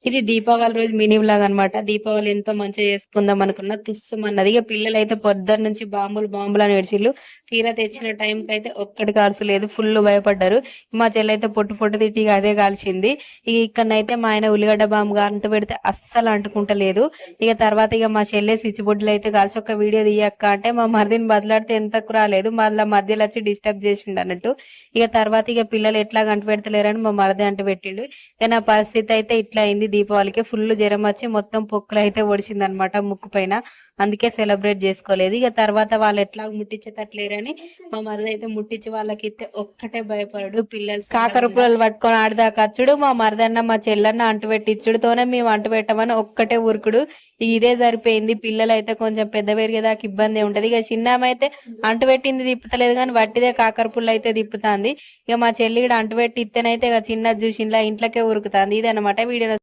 ఇది దీపావళి రోజు mini vlog అనమాట. దీపావళి ఎంతో మంచిగా చేసుకుందాం అనుకున్నా తుస్సుమన్నది. ఇక పిల్లలైతే పొద్దున్న నుంచి బాంబులు బాంబులు అని ఏడ్చిళ్ళు. తీరా తెచ్చిన టైంకి అయితే ఒక్కటి కాల్చలేదు, ఫుల్ భయపడ్డారు. మా చెల్లైతే పొట్టు పొట్టు తిట్టి ఇక అదే కాల్చింది. ఇక ఇక్కడనైతే మా ఆయన ఉల్లిగడ్డ బాంబు అంటు పెడితే అస్సలు అంటుకుంటలేదు. ఇక తర్వాత ఇక మా చెల్లె స్విచ్ బొడ్లు అయితే కాల్చి ఒక వీడియో తీయక్క అంటే మా మరిదిని బదిలాడితే ఎంతకు రాలేదు, మళ్ళీ మధ్యలో వచ్చి డిస్టర్బ్ చేసిండు అన్నట్టు. ఇక తర్వాత ఇక పిల్లలు ఎట్లా అంటు పెడతలేరని మా మరిది అంటు పెట్టిండు. ఇక నా పరిస్థితి అయితే ఇట్లా అయింది. దీపావళికి ఫుల్ జ్వరం వచ్చి మొత్తం పొక్కులు అయితే ఒడిచింది అనమాట ముక్కు పైన. అందుకే సెలబ్రేట్ చేసుకోలేదు. ఇక తర్వాత వాళ్ళు ఎట్లా ముట్టించేటట్లేరని మా మరిది అయితే ముట్టించి వాళ్ళకి ఇస్తే ఒక్కటే భయపడు. పిల్లలు కాకర పుల్లలు పట్టుకొని ఆడదాకా వచ్చుడు, మా మరిదన్న మా చెల్లన్న అంటు పెట్టించుడుతోనే మేము అంటు పెట్టమని ఒక్కటే ఉరుకుడు. ఇదే సరిపోయింది. పిల్లలు అయితే కొంచెం పెద్ద పెరిగేదాకా ఇబ్బంది ఉంటది. ఇక చిన్నమైతే అంటు పెట్టింది తిప్పుతలేదు కానీ వట్టిదే కాకర పుల్ల అయితే తిప్పుతాంది. ఇక మా చెల్లి కూడా అంటు పెట్టి ఇత్తేనైతే ఇక చిన్నది చూసి ఇంట్లోకే ఉరుకుతాంది. ఇదనమాట వీడియో.